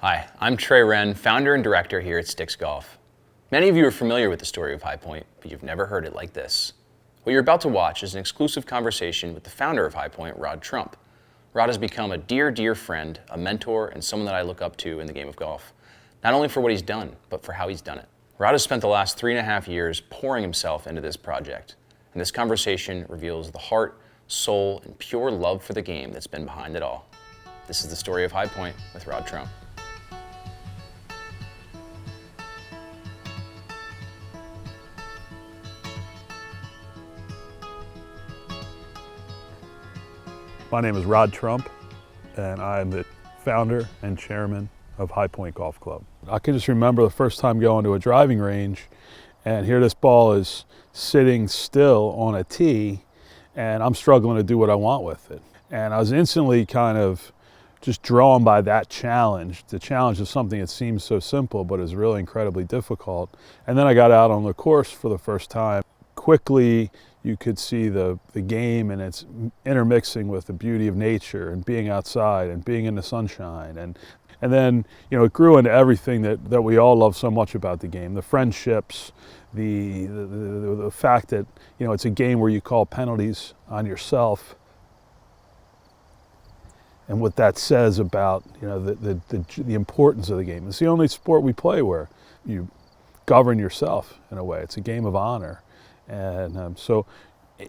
Hi, I'm Trey, founder and director here at Sticks Golf. Many of you are familiar with the story of High Pointe, but you've never heard it like this. What you're about to watch is an exclusive conversation with the founder of High Pointe, Rod Trump. Rod has become a dear friend, a mentor, and someone that I look up to in the game of golf. Not only for what he's done, but for how he's done it. Rod has spent the last 3.5 years pouring himself into this project, and this conversation reveals the heart, soul, and pure love for the game that's been behind it all. This is the story of High Pointe with Rod Trump. My name is Rod Trump, and I'm the founder and chairman of High Pointe Golf Club. I can just remember the first time going to a driving range, and here this ball is sitting still on a tee, and I'm struggling to do what I want with it. And I was instantly kind of just drawn by that challenge. The challenge of something that seems so simple, but is really incredibly difficult. And then I got out on the course for the first time. Quickly, you could see the game and it's intermixing with the beauty of nature and being outside and being in the sunshine. And then, it grew into everything that we all love so much about the game. The friendships, the fact that, it's a game where you call penalties on yourself. And what that says about, the importance of the game. It's the only sport we play where you govern yourself in a way. It's a game of honor. And so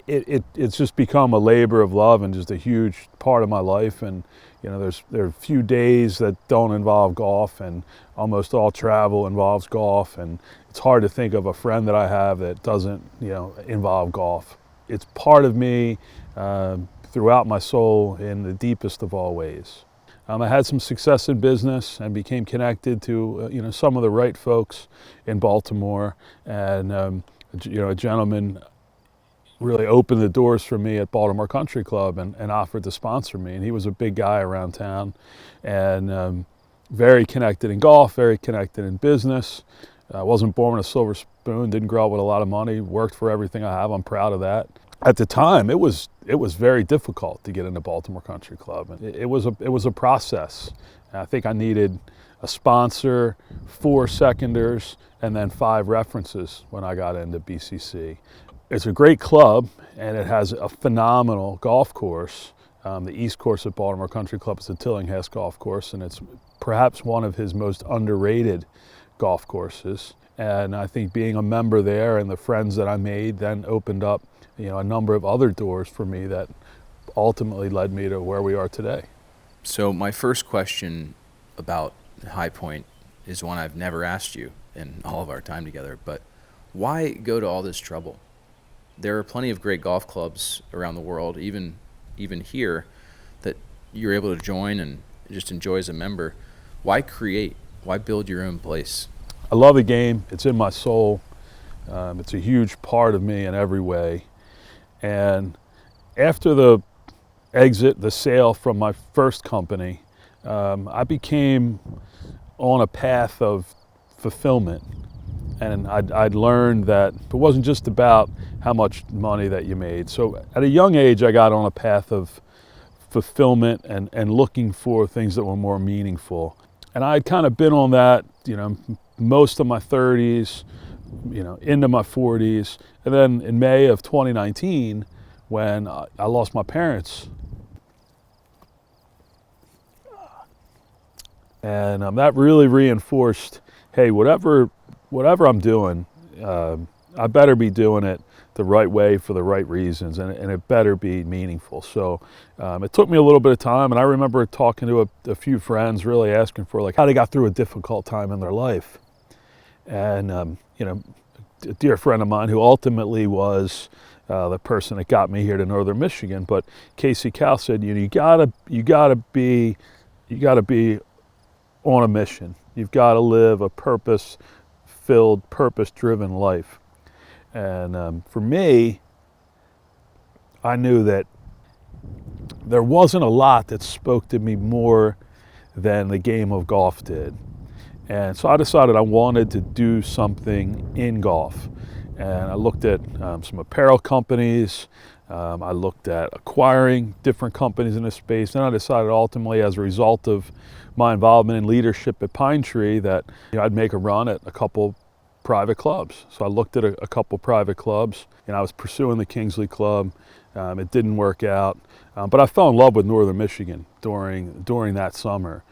it's just become a labor of love and just a huge part of my life. And there are few days that don't involve golf, and almost all travel involves golf. And it's hard to think of a friend that I have that doesn't involve golf. It's part of me throughout my soul in the deepest of all ways. I had some success in business and became connected to some of the right folks in Baltimore, and a gentleman really opened the doors for me at Baltimore Country Club and offered to sponsor me. And he was a big guy around town, and very connected in golf, very connected in business. I wasn't born with a silver spoon, didn't grow up with a lot of money, worked for everything I have. I'm proud of that. At the time, it was very difficult to get into Baltimore Country Club. It was a process. And I think I needed a sponsor, 4 seconders, and then 5 references when I got into BCC. It's a great club, and it has a phenomenal golf course. The East Course at Baltimore Country Club is the Tillinghast Golf Course, and it's perhaps one of his most underrated golf courses. And I think being a member there and the friends that I made then opened up, a number of other doors for me that ultimately led me to where we are today. So my first question about High Pointe is one I've never asked you in all of our time together, but why go to all this trouble? There are plenty of great golf clubs around the world, even here, that you're able to join and just enjoy as a member. Why create? Why build your own place? I love the game. It's in my soul. It's a huge part of me in every way. And after the sale from my first company, I became on a path of fulfillment. And I'd learned that it wasn't just about how much money that you made. So at a young age, I got on a path of fulfillment and looking for things that were more meaningful. And I'd kind of been on that, most of my 30s, into my 40s. And then in May of 2019, when I lost my parents, and that really reinforced, hey, whatever I'm doing, I better be doing it the right way for the right reasons, and it better be meaningful. So it took me a little bit of time, and I remember talking to a few friends, really asking for how they got through a difficult time in their life. And a dear friend of mine who ultimately was the person that got me here to Northern Michigan, but Casey Cal said, you gotta be on a mission. You've got to live a purpose-filled, purpose-driven life. And for me, I knew that there wasn't a lot that spoke to me more than the game of golf did. And so I decided I wanted to do something in golf. And I looked at some apparel companies, I looked at acquiring different companies in this space, and I decided ultimately, as a result of my involvement in leadership at Pine Tree, that I'd make a run at a couple private clubs. So I looked at a couple private clubs, and I was pursuing the Kingsley Club. It didn't work out, but I fell in love with Northern Michigan during that summer.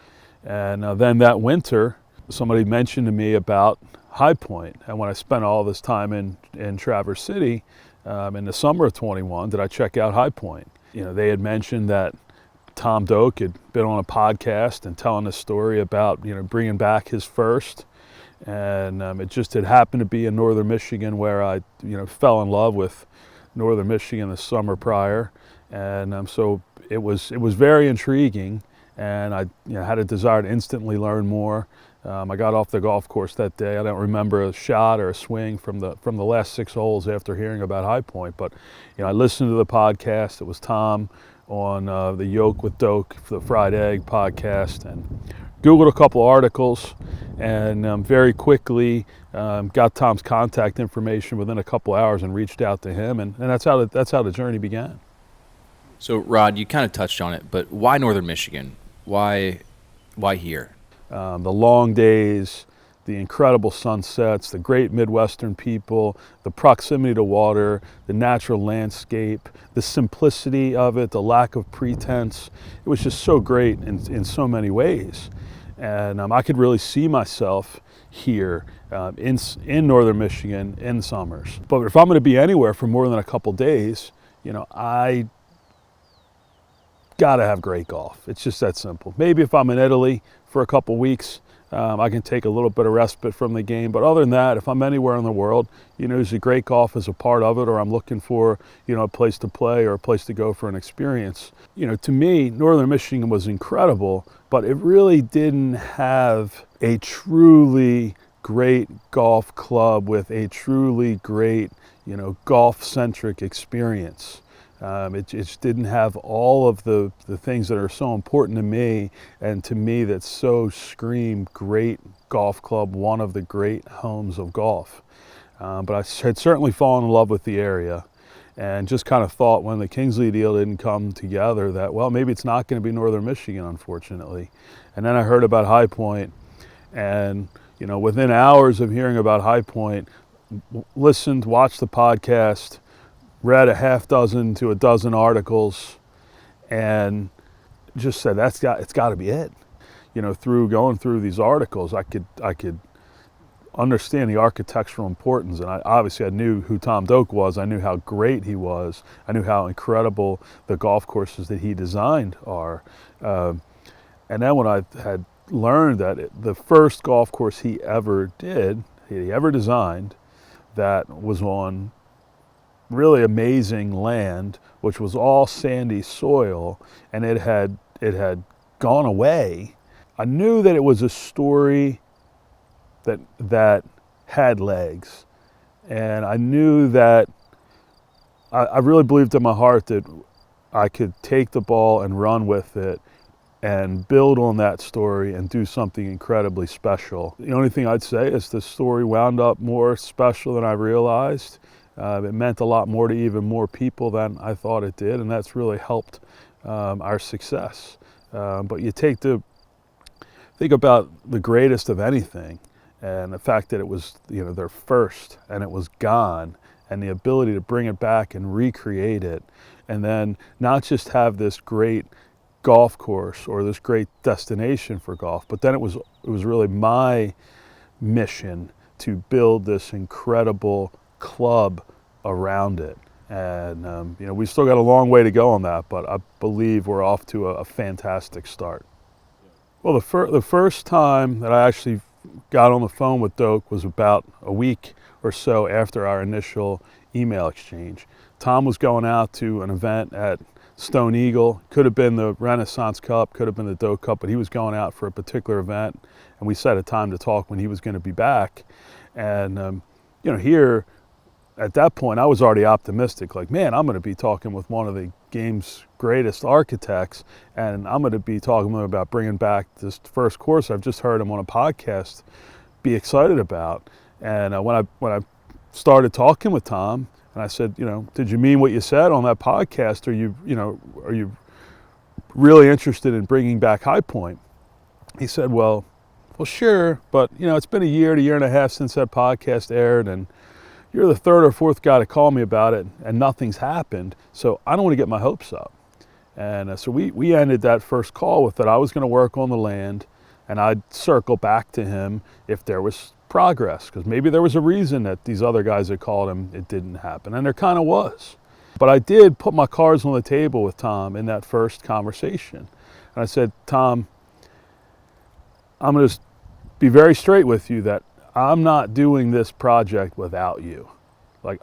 And then that winter, somebody mentioned to me about High Pointe, and when I spent all this time in Traverse City in the summer of 21, did I check out High Pointe? They had mentioned that Tom Doak had been on a podcast and telling a story about bringing back his first, and it just had happened to be in Northern Michigan, where I fell in love with Northern Michigan the summer prior, and so it was very intriguing, and I had a desire to instantly learn more. I got off the golf course that day. I don't remember a shot or a swing from the last 6 holes after hearing about High Pointe, but I listened to the podcast. It was Tom on the Yolk with Doak for the Fried Egg podcast, and Googled a couple articles, and very quickly got Tom's contact information within a couple hours and reached out to him, and that's how the journey began. So, Rod, you kind of touched on it, but why Northern Michigan? Why here? The long days, the incredible sunsets, the great Midwestern people, the proximity to water, the natural landscape, the simplicity of it, the lack of pretense. It was just so great in so many ways. And I could really see myself here in Northern Michigan in summers. But if I'm going to be anywhere for more than a couple days, I got to have great golf. It's just that simple. Maybe if I'm in Italy for a couple weeks, I can take a little bit of respite from the game. But other than that, if I'm anywhere in the world, there's a great golf as a part of it, or I'm looking for, a place to play or a place to go for an experience. To me, Northern Michigan was incredible, but it really didn't have a truly great golf club with a truly great, golf-centric experience. It just didn't have all of the things that are so important to me, and to me that so scream great golf club, one of the great homes of golf. But I had certainly fallen in love with the area, and just kind of thought when the Kingsley deal didn't come together that, well, maybe it's not going to be Northern Michigan, unfortunately. And then I heard about High Pointe, and within hours of hearing about High Pointe, listened, watched the podcast, read a half dozen to a dozen articles, and just said it's got to be it. Through going through these articles, I could understand the architectural importance, and I knew who Tom Doak was. I knew how great he was. I knew how incredible the golf courses that he designed are. And then when I had learned that the first golf course he ever designed, that was on really amazing land, which was all sandy soil, and it had gone away, I knew that it was a story that had legs, and I knew that I really believed in my heart that I could take the ball and run with it and build on that story and do something incredibly special. The only thing I'd say is the story wound up more special than I realized. It meant a lot more to even more people than I thought it did, and that's really helped our success. But you think about the greatest of anything, and the fact that it was their first and it was gone, and the ability to bring it back and recreate it, and then not just have this great golf course or this great destination for golf, but then it was really my mission to build this incredible club around it. And we still got a long way to go on that, but I believe we're off to a fantastic start. Well, the first time that I actually got on the phone with Doak was about a week or so after our initial email exchange. Tom was going out to an event at Stone Eagle. Could have been the Renaissance Cup, could have been the Doak Cup, but he was going out for a particular event, and we set a time to talk when he was going to be back. And here at that point, I was already optimistic. Like, man, I'm going to be talking with one of the game's greatest architects, and I'm going to be talking to him about bringing back this first course I've just heard him on a podcast be excited about. And when I started talking with Tom, And I said, did you mean what you said on that podcast? Are you really interested in bringing back High Pointe? He said, well, sure, but it's been a year and a half since that podcast aired, and you're the third or fourth guy to call me about it, and nothing's happened. So I don't want to get my hopes up. And so we ended that first call with that I was going to work on the land, and I'd circle back to him if there was progress, because maybe there was a reason that these other guys that called him, it didn't happen, and there kind of was. But I did put my cards on the table with Tom in that first conversation. And I said, Tom, I'm going to be very straight with you that I'm not doing this project without you. Like,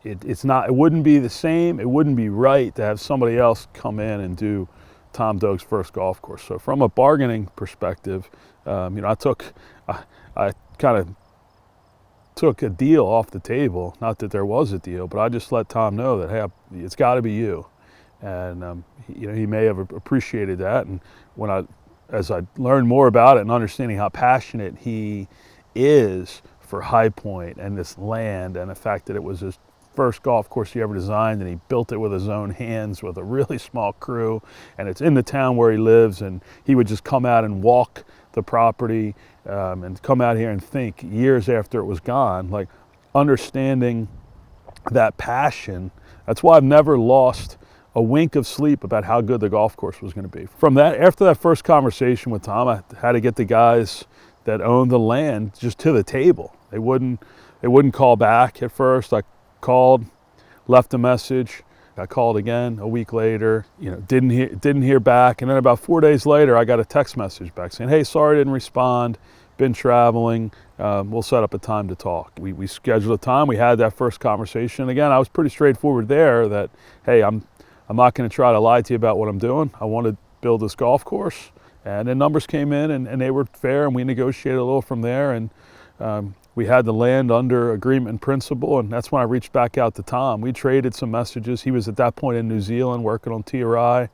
it wouldn't be the same, it wouldn't be right to have somebody else come in and do Tom Doak's first golf course. So from a bargaining perspective, I kind of took a deal off the table. Not that there was a deal, but I just let Tom know that, hey, it's got to be you. And he may have appreciated that. And as I learned more about it and understanding how passionate he is for High Pointe and this land, and the fact that it was his first golf course he ever designed, and he built it with his own hands with a really small crew, and it's in the town where he lives, and he would just come out and walk the property and come out here and think years after it was gone, like understanding that passion. That's why I've never lost a wink of sleep about how good the golf course was going to be. From that, after that first conversation with Tom, I had to get the guys that owned the land just to the table. They wouldn't call back at first. I called, left a message. I called again a week later. Didn't hear back. And then about 4 days later, I got a text message back saying, "Hey, sorry, I didn't respond. Been traveling. We'll set up a time to talk." We scheduled a time. We had that first conversation. And again, I was pretty straightforward there. That, hey, I'm not going to try to lie to you about what I'm doing. I want to build this golf course. And then numbers came in, and they were fair, and we negotiated a little from there. And we had the land under agreement in principle, and that's when I reached back out to Tom. We traded some messages. He was at that point in New Zealand working on TRI.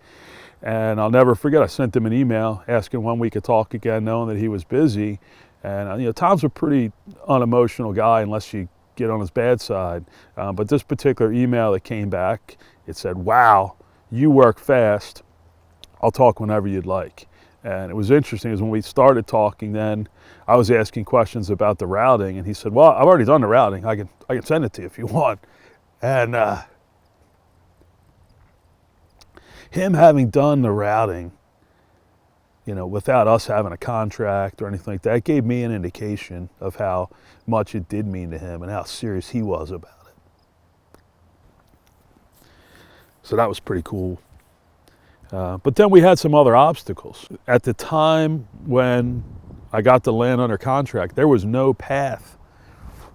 And I'll never forget, I sent him an email asking when we could talk again, knowing that he was busy. And Tom's a pretty unemotional guy unless you get on his bad side. But this particular email that came back, it said, "Wow, you work fast. I'll talk whenever you'd like." And it was interesting, is when we started talking then, I was asking questions about the routing, and he said, "Well, I've already done the routing. I can send it to you if you want." And him having done the routing, without us having a contract or anything like that, gave me an indication of how much it did mean to him and how serious he was about it. So that was pretty cool. But then we had some other obstacles. At the time when I got the land under contract, there was no path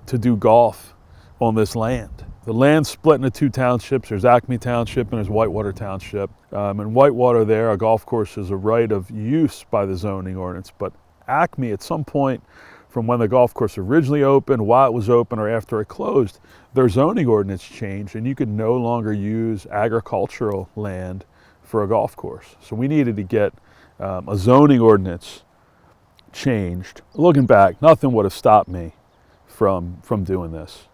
to do golf on this land. The land's split into two townships. There's Acme Township and there's Whitewater Township. In Whitewater there, a golf course is a right of use by the zoning ordinance. But Acme, at some point from when the golf course originally opened, while it was open, or after it closed, their zoning ordinance changed, and you could no longer use agricultural land for a golf course. So we needed to get a zoning ordinance changed. Looking back, nothing would have stopped me from doing this.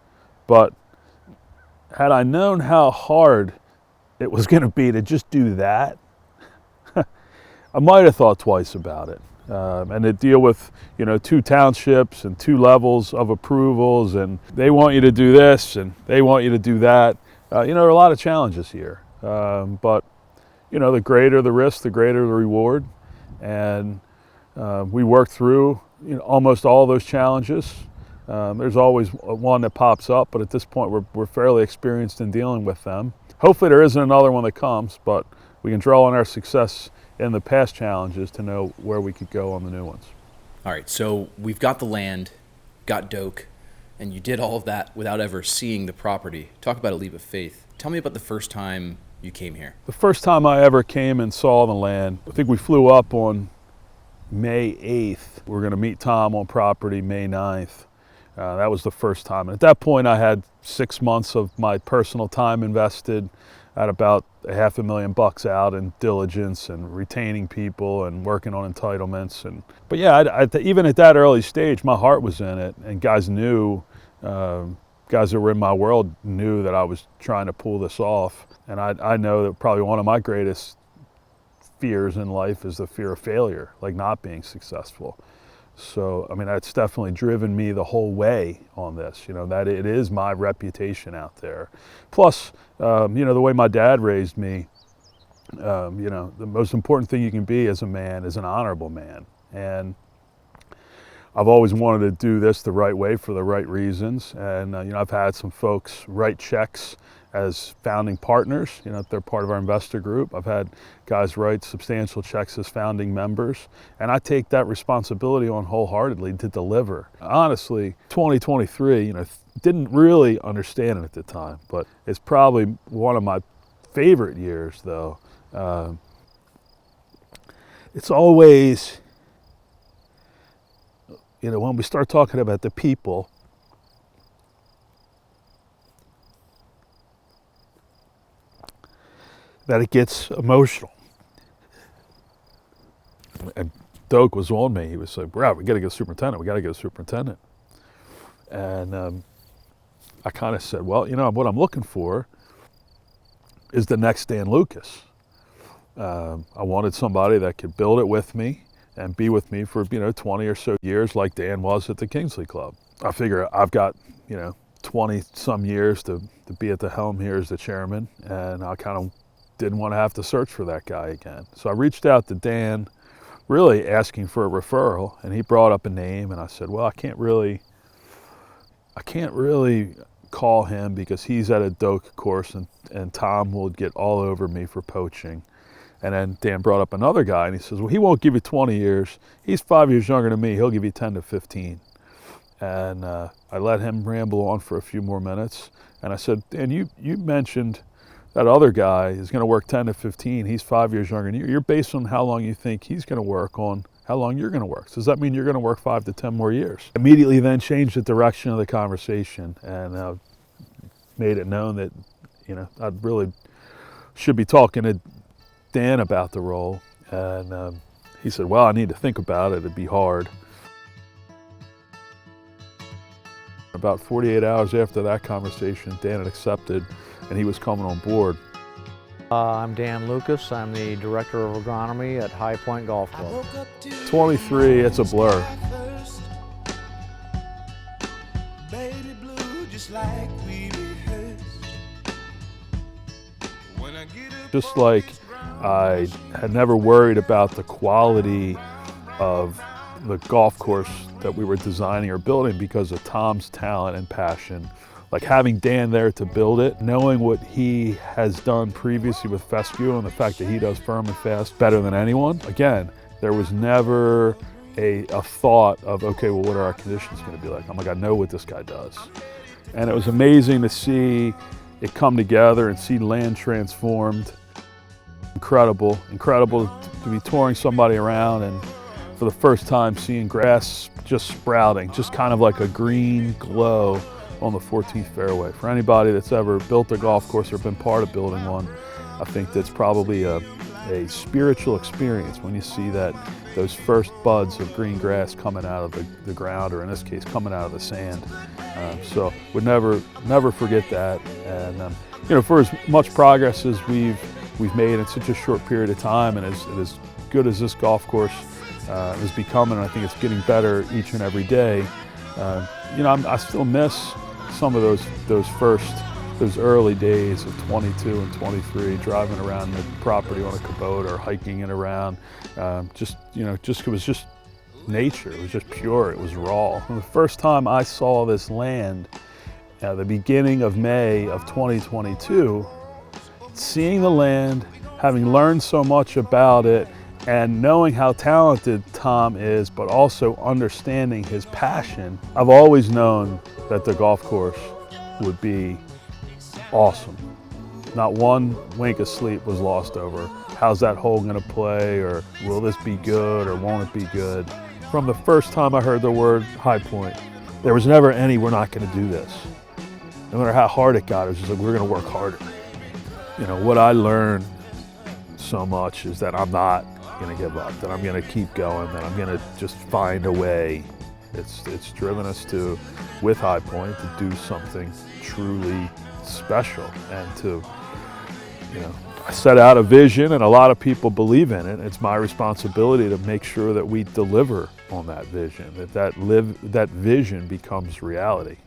But had I known how hard it was going to be to just do that, I might have thought twice about it. And to deal with, two townships and two levels of approvals, and they want you to do this and they want you to do that. There are a lot of challenges here. But the greater the risk, the greater the reward. And we worked through almost all those challenges. There's always one that pops up, but at this point we're fairly experienced in dealing with them. Hopefully there isn't another one that comes, but we can draw on our success in the past challenges to know where we could go on the new ones. All right, so we've got the land, got Doak, and you did all of that without ever seeing the property. Talk about a leap of faith. Tell me about the first time you came here. The first time I ever came and saw the land, I think we flew up on May 8th. We're going to meet Tom on property May 9th. That was the first time. And at that point, I had 6 months of my personal time invested. I had about $500,000 out in diligence and retaining people and working on entitlements. But yeah, even at that early stage, my heart was in it, and guys knew guys that were in my world knew that I was trying to pull this off. And I know that probably one of my greatest fears in life is the fear of failure, like not being successful. So, I mean, that's definitely driven me the whole way on this, that it is my reputation out there. Plus, the way my dad raised me, the most important thing you can be as a man is an honorable man. And I've always wanted to do this the right way for the right reasons. And, I've had some folks write checks as founding partners, they're part of our investor group. I've had guys write substantial checks as founding members, and I take that responsibility on wholeheartedly to deliver. Honestly, 2023, didn't really understand it at the time, but it's probably one of my favorite years though. It's always, when we start talking about the people, that it gets emotional. And Doak was on me. He was like, "Bro, we got to get a superintendent. We got to get a superintendent." And I kind of said, "Well, what I'm looking for is the next Dan Lucas. I wanted somebody that could build it with me and be with me for 20 or so years, like Dan was at the Kingsley Club. I figure I've got 20 some years to be at the helm here as the chairman, and I kind of didn't want to have to search for that guy again. So I reached out to Dan, really asking for a referral, and he brought up a name, and I said, well, I can't really call him because he's at a Doak course, and Tom will get all over me for poaching. And then Dan brought up another guy, and he says, well, he won't give you 20 years. He's 5 years younger than me. He'll give you 10 to 15. And I let him ramble on for a few more minutes, and I said, Dan, you mentioned that other guy is going to work 10 to 15. He's 5 years younger than you. You're based on how long you think he's going to work on how long you're going to work. So does that mean you're going to work 5 to 10 more years? Immediately then changed the direction of the conversation and made it known that, I really should be talking to Dan about the role. And he said, well, I need to think about it. It'd be hard. About 48 hours after that conversation, Dan had accepted and he was coming on board. I'm Dan Lucas. I'm the Director of Agronomy at High Pointe Golf Club. 23, it's a blur. Just like I had never worried about the quality of the golf course that we were designing or building because of Tom's talent and passion. Like having Dan there to build it, knowing what he has done previously with fescue and the fact that he does firm and fast better than anyone. Again, there was never a thought of, okay, well, what are our conditions going to be like? I'm like, I know what this guy does. And it was amazing to see it come together and see land transformed. Incredible to be touring somebody around and for the first time seeing grass just sprouting, just kind of like a green glow on the 14th fairway. For anybody that's ever built a golf course or been part of building one, I think that's probably a spiritual experience when you see those first buds of green grass coming out of the ground, or in this case, coming out of the sand. So would never forget that. And for as much progress as we've made in such a short period of time, and as good as this golf course is becoming, and I think it's getting better each and every day. I still miss some of those early days of 22 and 23, driving around the property on a Kubota or hiking it around. It was just nature. It was just pure. It was raw. And the first time I saw this land, the beginning of May of 2022, seeing the land, having learned so much about it, and knowing how talented Tom is, but also understanding his passion, I've always known that the golf course would be awesome. Not one wink of sleep was lost over, how's that hole gonna play, or will this be good, or won't it be good? From the first time I heard the word High Pointe, there was never any, we're not gonna do this. No matter how hard it got, it was just like, we're gonna work harder. What I learned so much is that I'm not going to give up, that I'm going to keep going, that I'm going to just find a way It's driven us to, with High Pointe, to do something truly special and to, set out a vision, and a lot of people believe in it. It's my responsibility to make sure that we deliver on that vision, that vision becomes reality.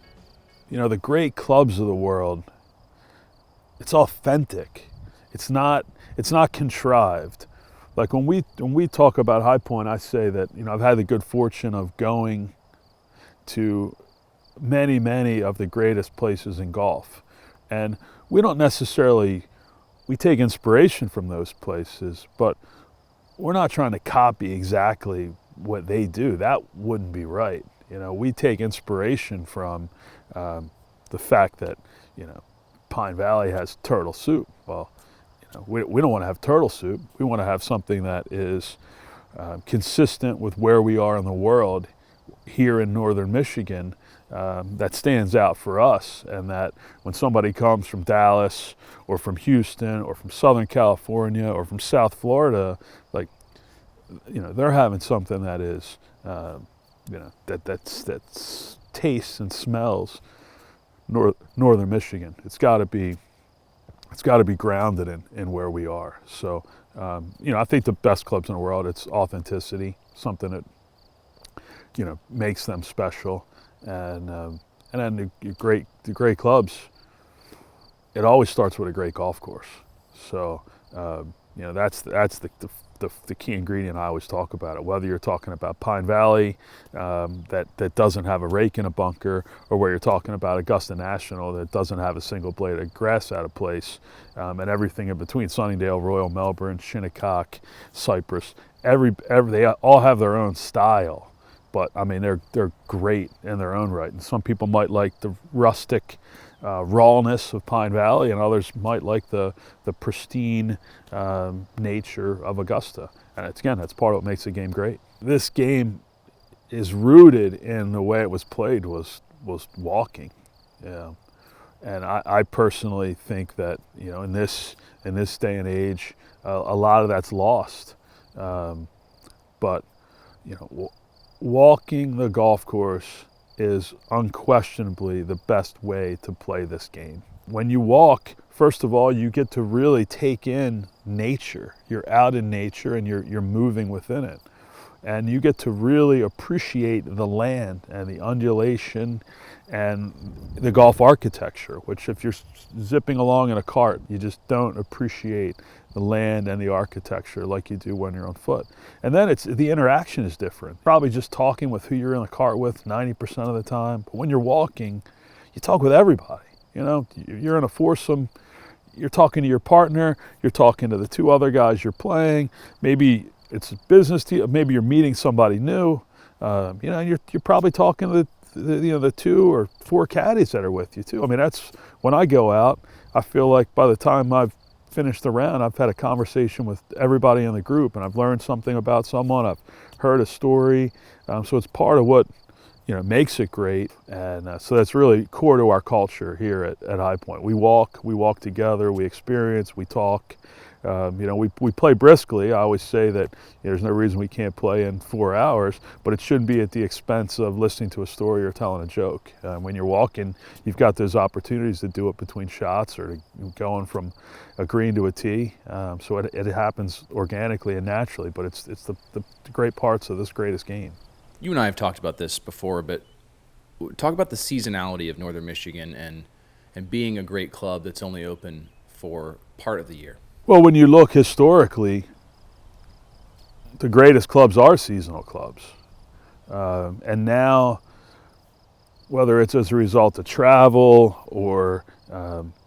The great clubs of the world, it's authentic. It's not contrived. Like when we talk about High Pointe, I say that I've had the good fortune of going to many of the greatest places in golf, and we don't necessarily. We take inspiration from those places, but we're not trying to copy exactly what they do. That wouldn't be right. We take inspiration from the fact that, Pine Valley has turtle soup. Well, we don't want to have turtle soup. We want to have something that is consistent with where we are in the world here in northern Michigan, that stands out for us, and that when somebody comes from Dallas or from Houston or from Southern California or from South Florida, they're having something that is, that's tastes and smells northern Michigan. It's got to be grounded in where we are. So, I think the best clubs in the world, it's authenticity, something that makes them special, and then the great clubs. It always starts with a great golf course. So that's the key ingredient I always talk about it. Whether you're talking about Pine Valley, that doesn't have a rake in a bunker, or where you're talking about Augusta National that doesn't have a single blade of grass out of place, and everything in between, Sunningdale, Royal Melbourne, Shinnecock, Cypress. They all have their own style. But I mean, they're great in their own right. And some people might like the rustic rawness of Pine Valley, and others might like the pristine nature of Augusta. And that's part of what makes the game great. This game is rooted in the way it was played was walking. Yeah. And I personally think that in this day and age, a lot of that's lost. But walking the golf course is unquestionably the best way to play this game. When you walk, first of all, you get to really take in nature. You're out in nature and you're moving within it. And you get to really appreciate the land and the undulation and the golf architecture, which if you're zipping along in a cart, you just don't appreciate the land and the architecture like you do when you're on foot. And then the interaction is different. Probably just talking with who you're in a cart with 90% of the time. But when you're walking, you talk with everybody. You're in a foursome, you're talking to your partner, you're talking to the two other guys you're playing. Maybe it's a business deal, maybe you're meeting somebody new. You're probably talking to the 2 or 4 caddies that are with you too. I mean, that's when I go out, I feel like by the time I've finished the round, I've had a conversation with everybody in the group, and I've learned something about someone. I've heard a story, so it's part of what makes it great, and so that's really core to our culture here at High Pointe. We walk together, we experience, we talk. We play briskly. I always say that there's no reason we can't play in 4 hours, but it shouldn't be at the expense of listening to a story or telling a joke. When you're walking, you've got those opportunities to do it between shots or going from a green to a tee. So it happens organically and naturally, but it's the great parts of this greatest game. You and I have talked about this before, but talk about the seasonality of Northern Michigan and being a great club that's only open for part of the year. Well, when you look historically, the greatest clubs are seasonal clubs. And now, whether it's as a result of travel or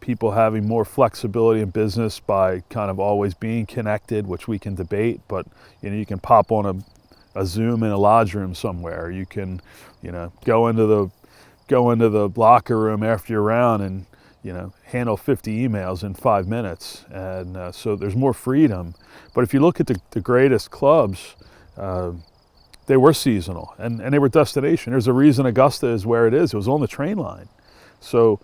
people having more flexibility in business by kind of always being connected, which we can debate, but you can pop on a Zoom in a lodge room somewhere. You can go into the locker room after your round and handle 50 emails in 5 minutes. And so there's more freedom. But if you look at the greatest clubs, they were seasonal and they were destination. There's a reason Augusta is where it is. It was on the train line. So,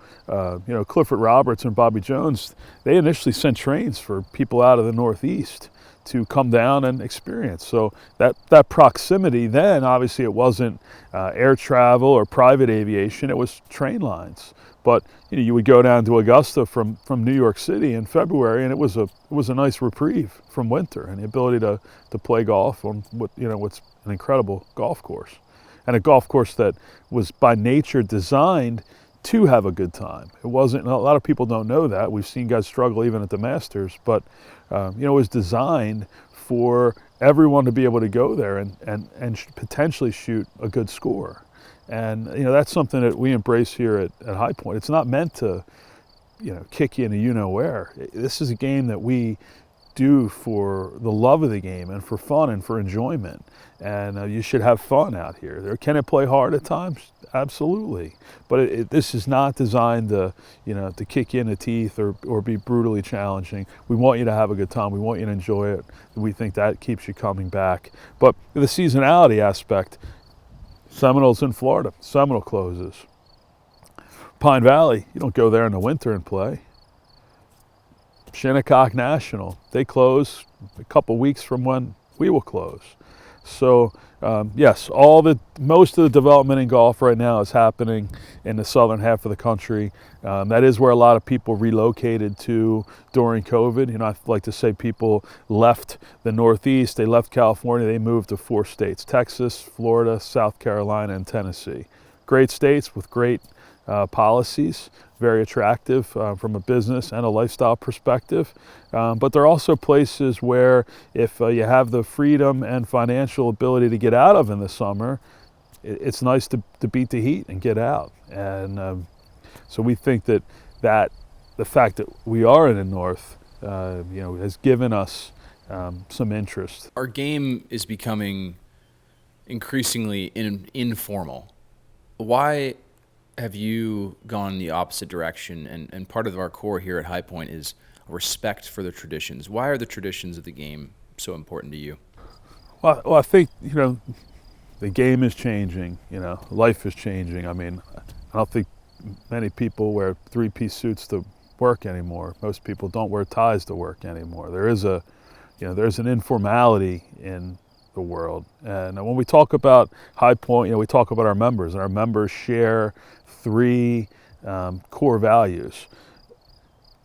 Clifford Roberts and Bobby Jones, they initially sent trains for people out of the Northeast to come down and experience. So that proximity then, obviously it wasn't air travel or private aviation, it was train lines. But you would go down to Augusta from New York City in February, and it was a nice reprieve from winter and the ability to play golf on what's an incredible golf course, and a golf course that was by nature designed to have a good time. It wasn't. A lot of people don't know that. We've seen guys struggle even at the Masters, but it was designed for everyone to be able to go there and potentially shoot a good score. And that's something that we embrace here at High Point. It's not meant to, kick you into where. This is a game that we do for the love of the game and for fun and for enjoyment. And you should have fun out here. Can it play hard at times? Absolutely. But this is not designed to, to kick you in the teeth or be brutally challenging. We want you to have a good time. We want you to enjoy it. We think that keeps you coming back. But the seasonality aspect, Seminole's in Florida. Seminole closes. Pine Valley, you don't go there in the winter and play. Shinnecock National, they close a couple weeks from when we will close. So yes, most of the development in golf right now is happening in the southern half of the country. That is where a lot of people relocated to during COVID. I like to say people left the Northeast, they left California, they moved to 4 states: Texas, Florida, South Carolina, and Tennessee. Great states with great policies, very attractive from a business and a lifestyle perspective. But they're also places where if you have the freedom and financial ability to get out of in the summer, it's nice to beat the heat and get out. And so we think that the fact that we are in the North, has given us some interest. Our game is becoming increasingly informal. Why have you gone the opposite direction? And part of our core here at High Point is respect for the traditions. Why are the traditions of the game so important to you? Well, I think, the game is changing, life is changing. I mean, I don't think many people wear 3-piece suits to work anymore. Most people don't wear ties to work anymore. There's an informality in the world. And when we talk about High Point, we talk about our members, and our members share 3 core values: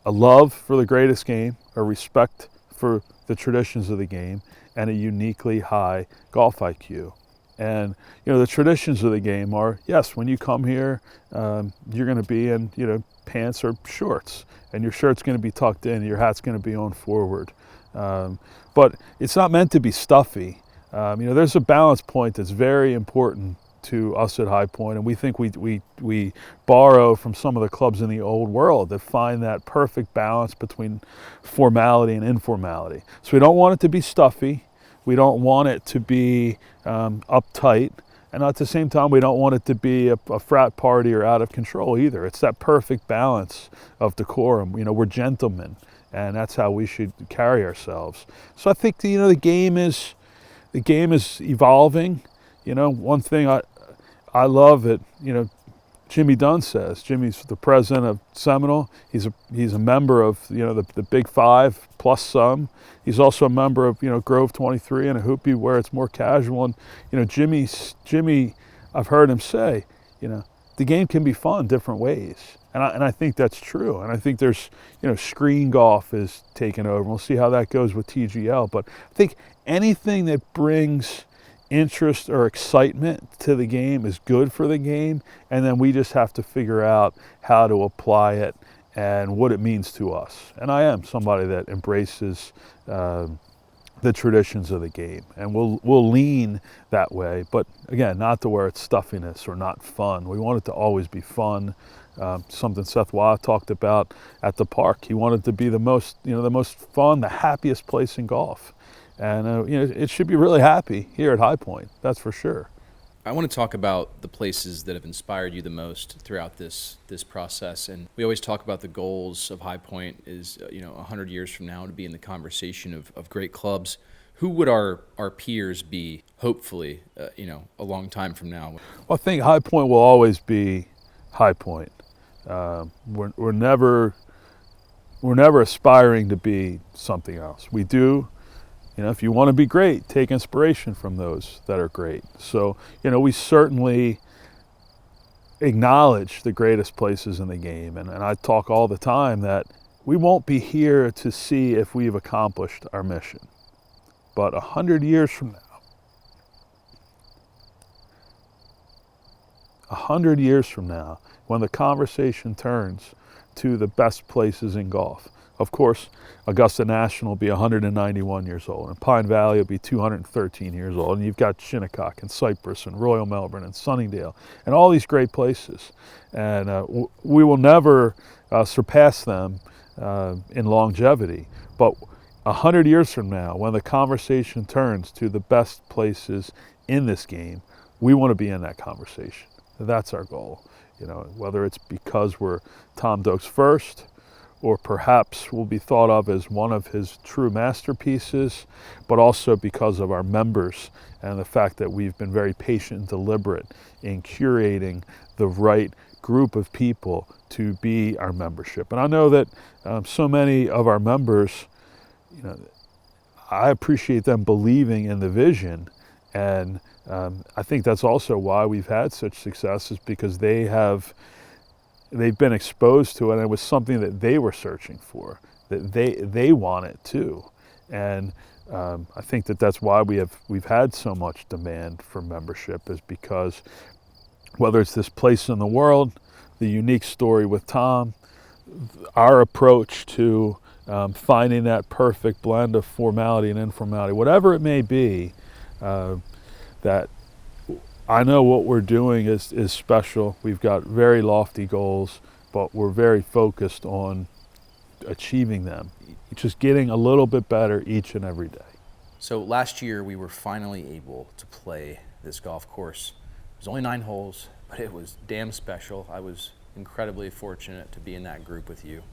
a love for the greatest game, a respect for the traditions of the game, and a uniquely high golf IQ. And the traditions of the game are, yes, when you come here, you're going to be in pants or shorts, and your shirt's going to be tucked in, your hat's going to be on forward. But it's not meant to be stuffy. There's a balance point that's very important to us at High Point, and we think we borrow from some of the clubs in the old world that find that perfect balance between formality and informality. So we don't want it to be stuffy, we don't want it to be uptight, and at the same time we don't want it to be a frat party or out of control either. It's that perfect balance of decorum. We're gentlemen, and that's how we should carry ourselves. So I think the game is evolving. One thing I love that Jimmy Dunn says. Jimmy's the president of Seminole. He's a member of the Big Five plus some. He's also a member of Grove 23 and a Hoopie where it's more casual. And Jimmy, I've heard him say, the game can be fun different ways. And I think that's true. And I think there's, screen golf is taken over. We'll see how that goes with TGL. But I think anything that brings interest or excitement to the game is good for the game. And then we just have to figure out how to apply it and what it means to us. And I am somebody that embraces the traditions of the game, and we'll lean that way. But again, not to where it's stuffiness or not fun. We want it to always be fun. Something Seth Waugh talked about at the park. He wanted to be the most fun, the happiest place in golf. And it should be really happy here at High Point, that's for sure. I want to talk about the places that have inspired you the most throughout this process. And we always talk about the goals of High Point is 100 years from now to be in the conversation of great clubs. Who would our peers be, hopefully, a long time from now? Well, I think High Point will always be High Point. We're never aspiring to be something else. We do If you want to be great, take inspiration from those that are great. So, we certainly acknowledge the greatest places in the game. And I talk all the time that we won't be here to see if we've accomplished our mission. But 100 years from now, 100 years from now, when the conversation turns to the best places in golf, of course, Augusta National will be 191 years old, and Pine Valley will be 213 years old, and you've got Shinnecock and Cypress and Royal Melbourne and Sunningdale and all these great places. And we will never surpass them in longevity. But 100 years from now, when the conversation turns to the best places in this game, we want to be in that conversation. That's our goal. Whether it's because we're Tom Doak's first, or perhaps will be thought of as one of his true masterpieces, but also because of our members and the fact that we've been very patient and deliberate in curating the right group of people to be our membership. And I know that so many of our members, I appreciate them believing in the vision, and I think that's also why we've had such success, is because they've been exposed to it, and it was something that they were searching for, that they want it too. And I think that's why we've had so much demand for membership, is because whether it's this place in the world, the unique story with Tom, our approach to finding that perfect blend of formality and informality, whatever it may be, that I know what we're doing is special. We've got very lofty goals, but we're very focused on achieving them, just getting a little bit better each and every day. So last year we were finally able to play this golf course. It was only 9 holes, but it was damn special. I was incredibly fortunate to be in that group with you.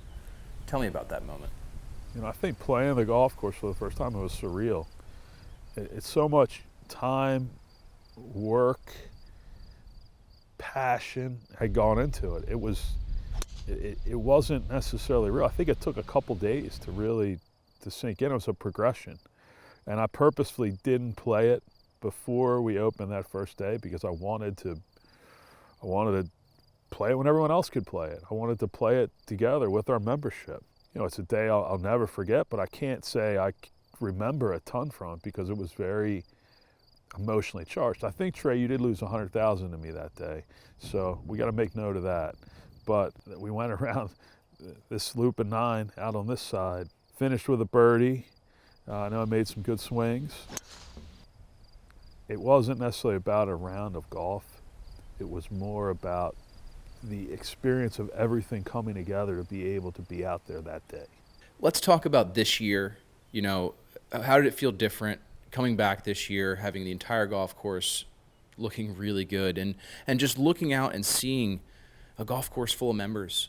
Tell me about that moment. I think playing the golf course for the first time, it was surreal. It's so much time, work, passion had gone into it. It wasn't necessarily real. I think it took a couple days to sink in. It was a progression, and I purposefully didn't play it before we opened that first day because I wanted to play it when everyone else could play it. I wanted to play it together with our membership. It's a day I'll never forget, but I can't say I remember a ton from it because it was very emotionally charged. I think, Trey, you did lose 100,000 to me that day, so we got to make note of that. But we went around this loop of 9 out on this side, finished with a birdie. I know I made some good swings. It wasn't necessarily about a round of golf. It was more about the experience of everything coming together to be able to be out there that day. Let's talk about this year. How did it feel different coming back this year, having the entire golf course looking really good, and just looking out and seeing a golf course full of members,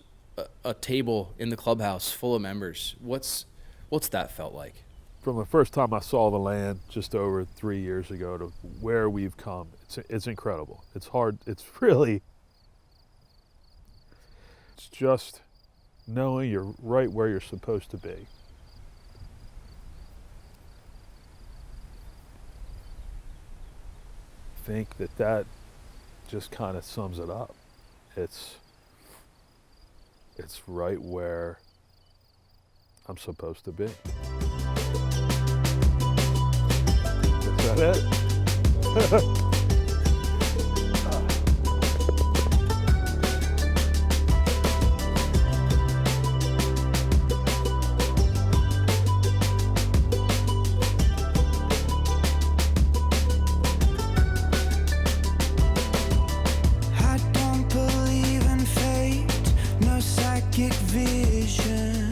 a table in the clubhouse full of members? What's that felt like? From the first time I saw the land just over 3 years ago to where we've come, it's incredible. It's hard. It's just knowing you're right where you're supposed to be. I think that just kind of sums it up. It's right where I'm supposed to be. Is that it? I don't believe in fate, no psychic vision.